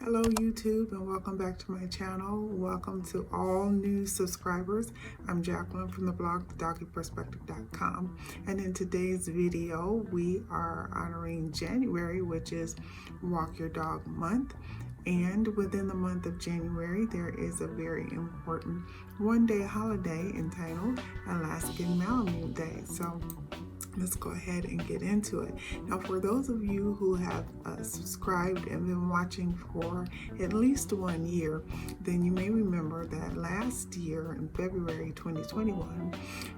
Hello YouTube, and welcome back to my channel. Welcome to all new subscribers. I'm Jacqueline from the blog doggyperspective.com, and in today's video we are honoring January, which is Walk Your Dog Month. And within the month of January, there is a very important one-day holiday entitled Alaskan Malamute Day. So let's go ahead and get into it. Now, for those of you who have subscribed and been watching for at least 1 year, then you may remember that last year in February 2021,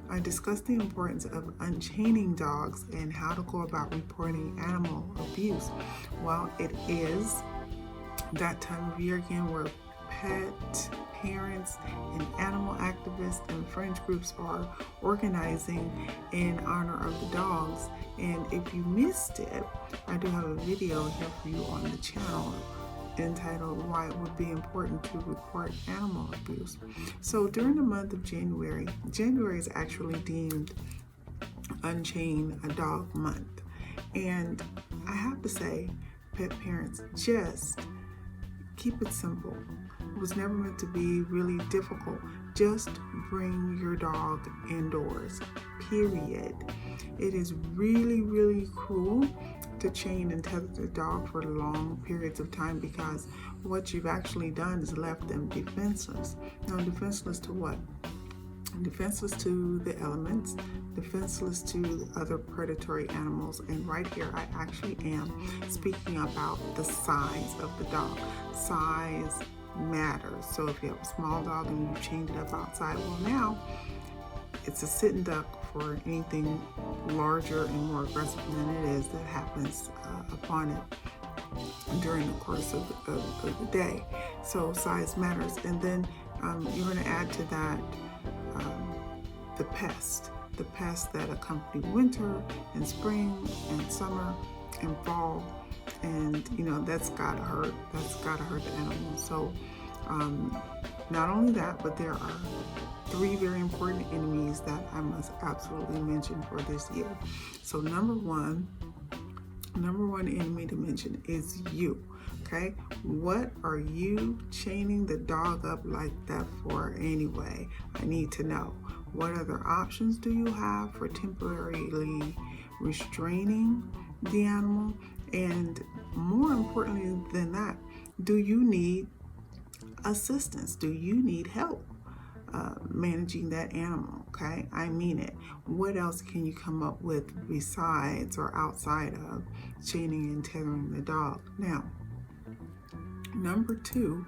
I discussed the importance of unchaining dogs and how to go about reporting animal abuse. Well, it is that time of year again where pet parents and animal activists and fringe groups are organizing in honor of the dogs. And if you missed it, I do have a video here for you on the channel entitled Why It Would Be Important to Report Animal Abuse. So during the month of January is actually deemed Unchain a Dog Month. And I have to say, pet parents, just keep it simple. It was never meant to be really difficult. Just bring your dog indoors, period. It is really, really cruel to chain and tether the dog for long periods of time, because what you've actually done is left them defenseless. Now, defenseless to what? Defenseless to the elements, defenseless to other predatory animals. And right here I actually am speaking about the size of the dog. Size matters. So if you have a small dog and you've chained it up outside, well, now it's a sitting duck for anything larger and more aggressive than it is that happens upon it during the course of the day. So size matters. And then you're going to add to that the pests that accompany winter and spring and summer and fall, and that's gotta hurt. That's gotta hurt the animals. So not only that, but there are 3 very important enemies that I must absolutely mention for this year. So number one enemy to mention is you. Okay, what are you chaining the dog up like that for anyway? I need to know. What other options do you have for temporarily restraining the animal? And more importantly than that, do you need assistance? Do you need help managing that animal? Okay, I mean it. What else can you come up with besides or outside of chaining and tethering the dog? Now, number two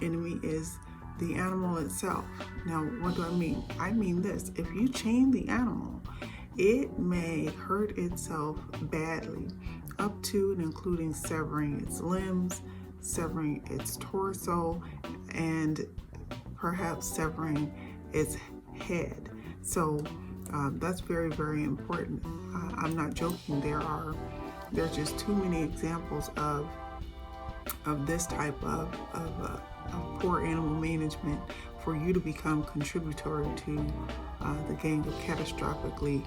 enemy is the animal itself. Now, what do I mean? I mean this: if you chain the animal, it may hurt itself badly, up to and including severing its limbs, severing its torso, and perhaps severing its head. So that's very, very important. I'm not joking. There's just too many examples of this type of poor animal management for you to become contributory to the gang of catastrophically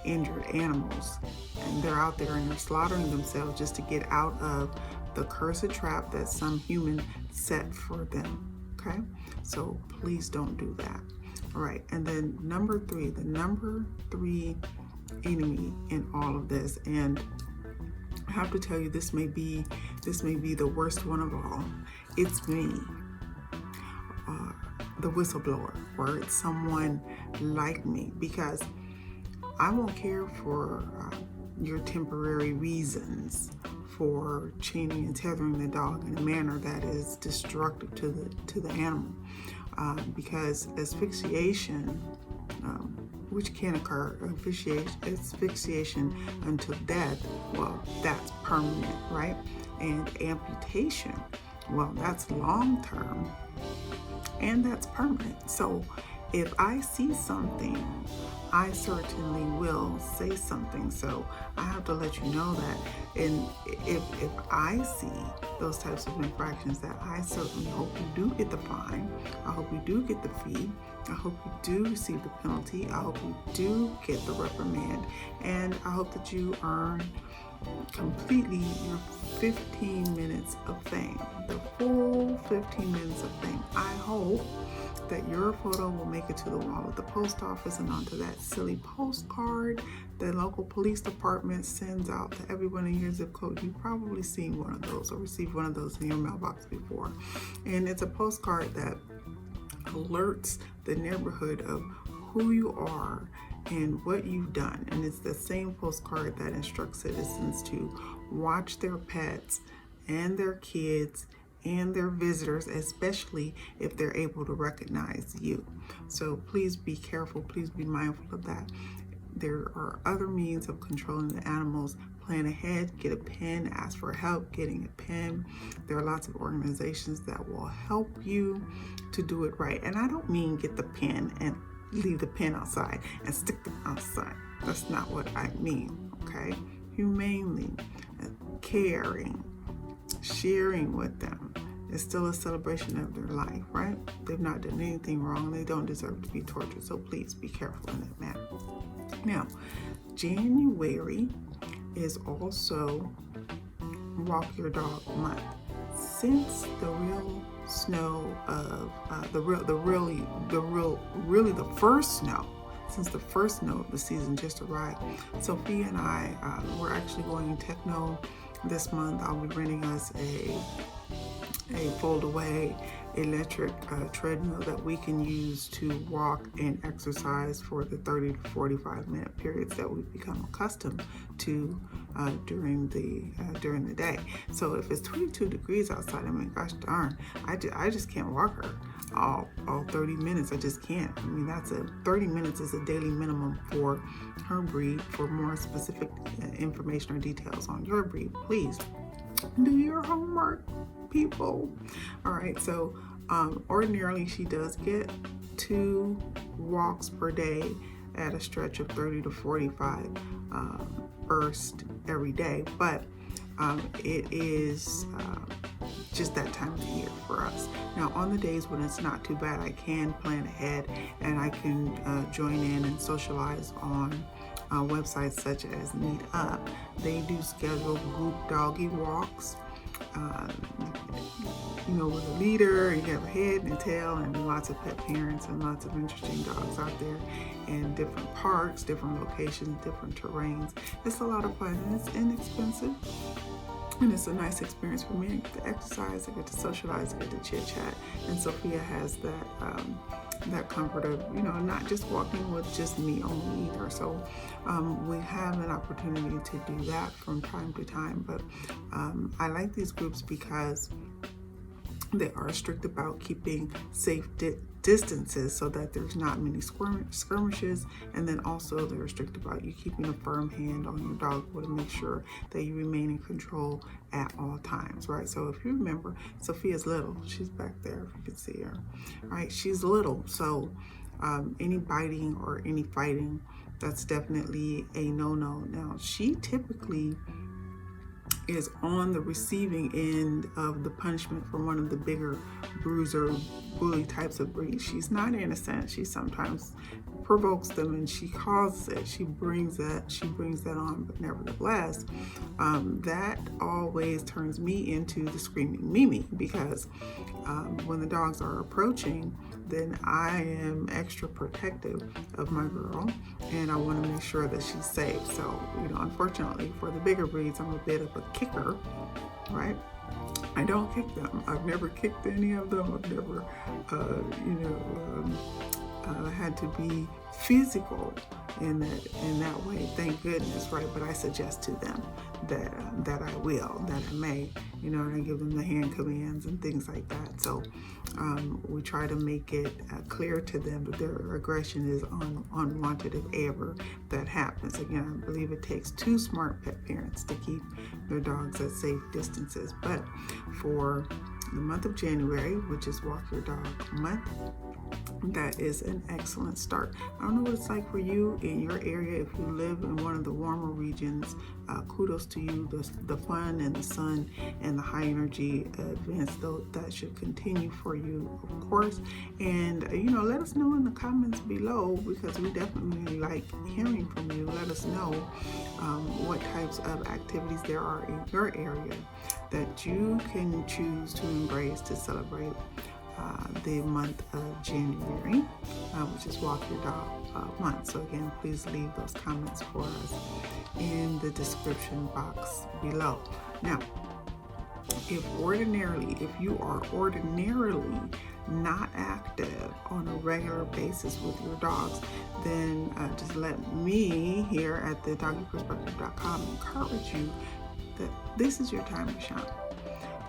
injured animals. And they're out there and they're slaughtering themselves just to get out of the cursed trap that some human set for them. Okay, so please don't do that. All right, and then the number 3 enemy in all of this, and I have to tell you, this may be the worst one of all. It's me, the whistleblower, or it's someone like me, because I won't care for your temporary reasons for chaining and tethering the dog in a manner that is destructive to the animal, because asphyxiation, which can occur, asphyxiation until death, well, that's permanent, right? And amputation, well, that's long term and that's permanent. So if I see something, I certainly will say something. So I have to let you know that. And if I see those types of infractions, that I certainly hope you do get the fine. I hope you do get the fee. I hope you do receive the penalty. I hope you do get the reprimand. And I hope that you earn completely your 15 minutes of fame, the full 15 minutes of fame. I hope that your photo will make it to the wall of the post office and onto that silly postcard the local police department sends out to everyone in your zip code. You've probably seen one of those or received one of those in your mailbox before. And it's a postcard that alerts the neighborhood of who you are and what you've done. And it's the same postcard that instructs citizens to watch their pets and their kids and their visitors, especially if they're able to recognize you. So please be careful, please be mindful of that. There are other means of controlling the animals. Plan ahead, get a pen, ask for help getting a pen. There are lots of organizations that will help you to do it right. And I don't mean get the pen and leave the pen outside and stick them outside. That's not what I mean, okay? Humanely, caring, sharing with them. It's still a celebration of their life, right? They've not done anything wrong. They don't deserve to be tortured. So please be careful in that matter. Now, January is also Walk Your Dog Month. Since the real snow of really the first snow, since the first snow of the season just arrived, Sophia and I we're actually going techno this month. I'll be renting us a fold-away electric treadmill that we can use to walk and exercise for the 30 to 45 minute periods that we've become accustomed to during the day. So if it's 22 degrees outside, I mean, gosh darn, I just can't walk her all 30 minutes. I just can't. I mean, 30 minutes is a daily minimum for her breed. For more specific information or details on your breed, please do your homework, people. All right, so ordinarily she does get 2 walks per day at a stretch of 30 to 45 bursts every day, but it is just that time of the year for us. Now, on the days when it's not too bad, I can plan ahead and I can join in and socialize on websites such as Meet Up. They do schedule group doggy walks, with a leader. You have a head and a tail and lots of pet parents and lots of interesting dogs out there in different parks, different locations, different terrains. It's a lot of fun and it's inexpensive. And it's a nice experience for me. I get to exercise, I get to socialize, I get to chit chat. And Sophia has that comfort of, not just walking with just me only either. So we have an opportunity to do that from time to time. But I like these groups because they are strict about keeping safe distances so that there's not many skirmishes, and then also they're strict about you keeping a firm hand on your dog to make sure that you remain in control at all times, right? So if you remember, Sophia's little. She's back there if you can see her, right? She's little, so any biting or any fighting, that's definitely a no-no. Now, she typically is on the receiving end of the punishment from one of the bigger bruiser bully types of breeds. She's not innocent. She sometimes provokes them and she causes it. She brings that on, but nevertheless, that always turns me into the screaming Mimi, because when the dogs are approaching, then I am extra protective of my girl and I want to make sure that she's safe. So, unfortunately for the bigger breeds, I'm a bit of a kicker, right? I don't kick them. I've never kicked any of them. I've never, had to be physical in that way. Thank goodness, right? But I suggest to them that I may, and I give them the hand commands and things like that. So we try to make it clear to them that their aggression is unwanted if ever that happens. Again, I believe it takes 2 smart pet parents to keep their dogs at safe distances. But for the month of January, which is Walk Your Dog Month, that is an excellent start. I don't know what it's like for you in your area. If you live in one of the warmer regions, kudos to you. The fun and the sun and the high energy events, though, that should continue for you, of course. And let us know in the comments below, because we definitely like hearing from you. Let us know what types of activities there are in your area that you can choose to embrace to celebrate the month of January, which is Walk Your Dog month. So again, please leave those comments for us in the description box below. Now, if you are ordinarily not active on a regular basis with your dogs, then just let me here at the doggyperspective.com encourage you that this is your time to shine.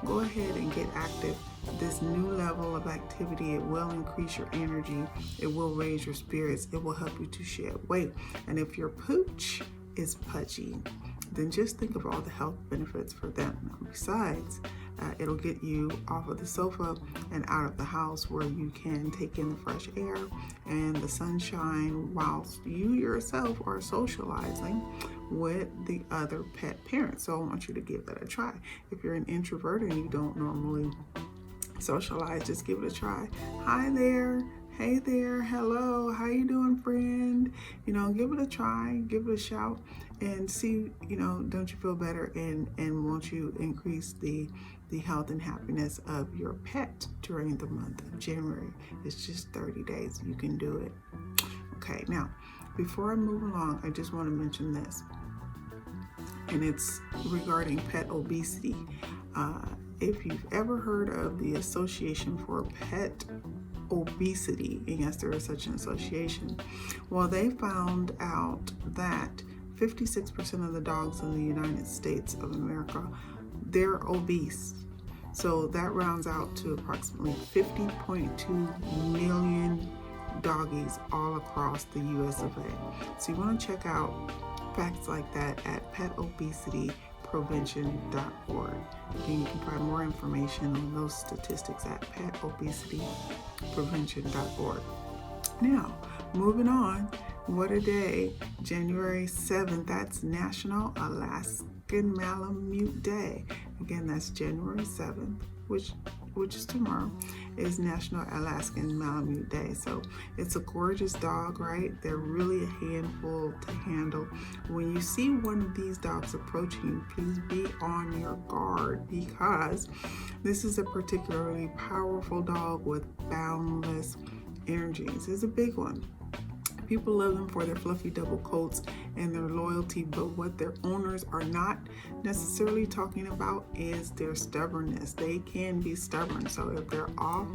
Go ahead and get active. This new level of activity, it will increase your energy, it will raise your spirits, it will help you to shed weight. And if your pooch is pudgy, then just think of all the health benefits for them. Besides, it'll get you off of the sofa and out of the house where you can take in the fresh air and the sunshine whilst you yourself are socializing with the other pet parents. So I want you to give that a try. If you're an introvert and you don't normally socialize, just give it a try. Hi there. Hey there, hello, how you doing, friend? Give it a try, give it a shout, and see, don't you feel better, and won't you increase the health and happiness of your pet during the month of January? It's just 30 days, you can do it. Okay, now, before I move along, I just want to mention this, and it's regarding pet obesity. If you've ever heard of the Association for Pet Obesity, and yes, there is such an association, well, they found out that 56% of the dogs in the United States of America, they're obese. So that rounds out to approximately 50.2 million doggies all across the US of A. So you want to check out facts like that at petobesityprevention.org. And you can find more information on those statistics at petobesityprevention.org. Now, moving on, what a day. January 7th, that's National Alaskan Malamute Day. Again, that's January 7th, which is tomorrow, is National Alaskan Malamute Day. So it's a gorgeous dog, right? They're really a handful to handle. When you see one of these dogs approaching you, please be on your guard, because this is a particularly powerful dog with boundless energies. It's a big one. People love them for their fluffy double coats and their loyalty, but what their owners are not necessarily talking about is their stubbornness. They can be stubborn. So if they're off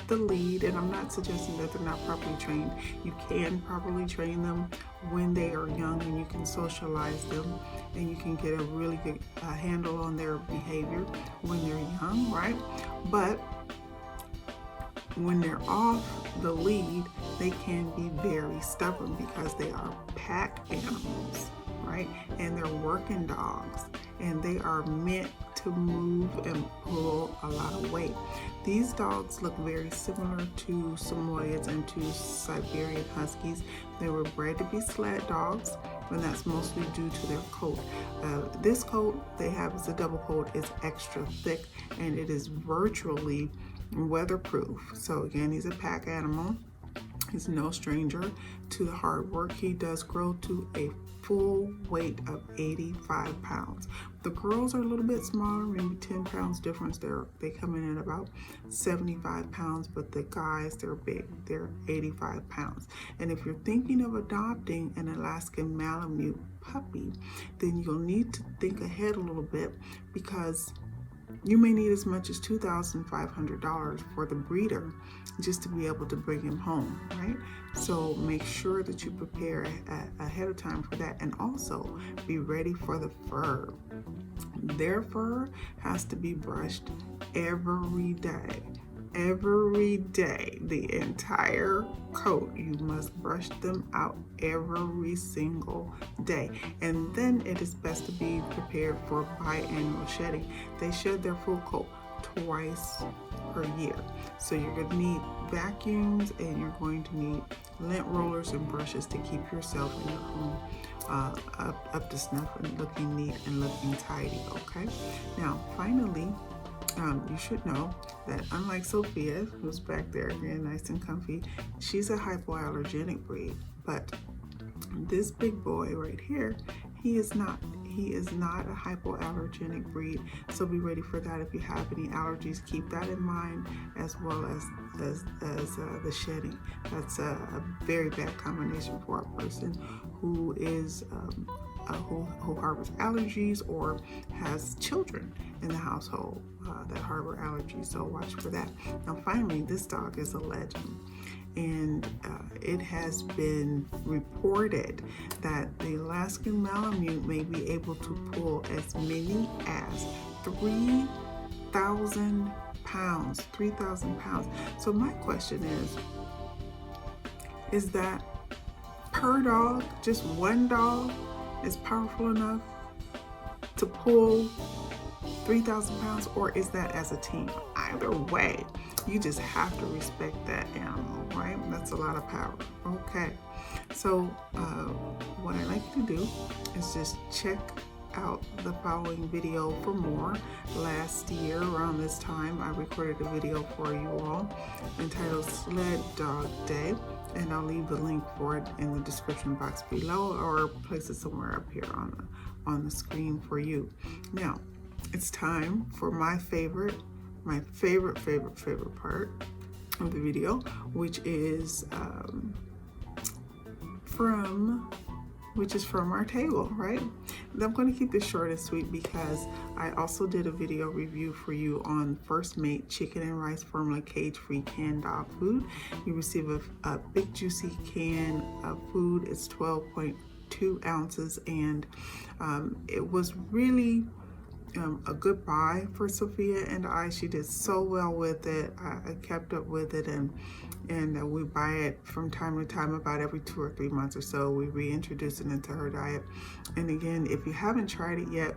the lead, and I'm not suggesting that they're not properly trained, you can properly train them when they are young, and you can socialize them, and you can get a really good handle on their behavior when they're young, right? But when they're off the lead, they can be very stubborn because they are pack animals, right? And they're working dogs, and they are meant to move and pull a lot of weight. These dogs look very similar to Samoyeds and to Siberian Huskies. They were bred to be sled dogs, and that's mostly due to their coat. This coat they have is a double coat. It's extra thick, and it is virtually weatherproof. So again, he's a pack animal. He's no stranger to the hard work. He does grow to a full weight of 85 pounds. The girls are a little bit smaller, maybe 10 pounds difference. They come in at about 75 pounds, but the guys, they're big. They're 85 pounds. And if you're thinking of adopting an Alaskan Malamute puppy, then you'll need to think ahead a little bit, because you may need as much as $2,500 for the breeder just to be able to bring him home, right? So make sure that you prepare ahead of time for that, and also be ready for the fur. Their fur has to be brushed every day. Every day, the entire coat, you must brush them out every single day. And then it is best to be prepared for biannual shedding. They shed their full coat twice per year. So you're going to need vacuums, and you're going to need lint rollers and brushes to keep yourself and your home up to snuff and looking neat and looking tidy, okay? Now, finally, you should know that unlike Sophia, who's back there again nice and comfy, she's a hypoallergenic breed, but this big boy right here, he is not a hypoallergenic breed, so be ready for that. If you have any allergies, keep that in mind, as well as the shedding. That's a very bad combination for a person who is who harbors allergies or has children in the household that harbor allergies, so watch for that. Now finally, this dog is a legend, and it has been reported that the Alaskan Malamute may be able to pull as many as 3,000 pounds. 3,000 pounds. So my question is that per dog, just one dog is powerful enough to pull 3,000 pounds, or is that as a team? Either way, you just have to respect that animal, right? That's a lot of power. Okay, so what I'd like you to do is just check out the following video for more. Last year around this time, I recorded a video for you all entitled Sled Dog Day, and I'll leave the link for it in the description box below, or place it somewhere up here on the screen for you. Now, it's time for my favorite part of the video, which is from our table, right? And I'm going to keep this short and sweet because I also did a video review for you on FirstMate chicken and rice formula cage-free canned dog food. You receive a big juicy can of food. It's 12.2 ounces, and it was really a good buy for Sophia and I. She did so well with it. I kept up with it, and we buy it from time to time, about every 2 or 3 months or so. We reintroduce it into her diet. And again, if you haven't tried it yet,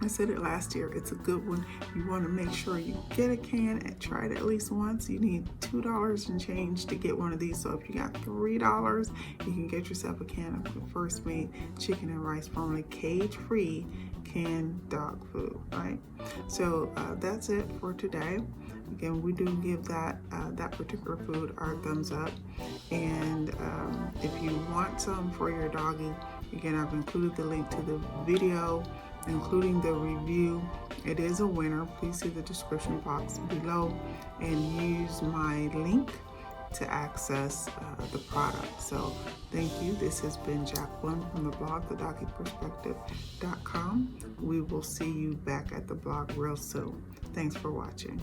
I said it last year, it's a good one. You want to make sure you get a can and try it at least once. You need $2 and change to get one of these. So if you got $3, you can get yourself a can of the FirstMate chicken and rice formula cage-free canned dog food, right? So that's it for today. Again, we do give that particular food our thumbs up. And if you want some for your doggy, again, I've included the link to the video, including the review. It is a winner. Please see the description box below and use my link to access the product. So thank you. This has been Jacqueline from the blog, thedoggyperspective.com. We will see you back at the blog real soon. Thanks for watching.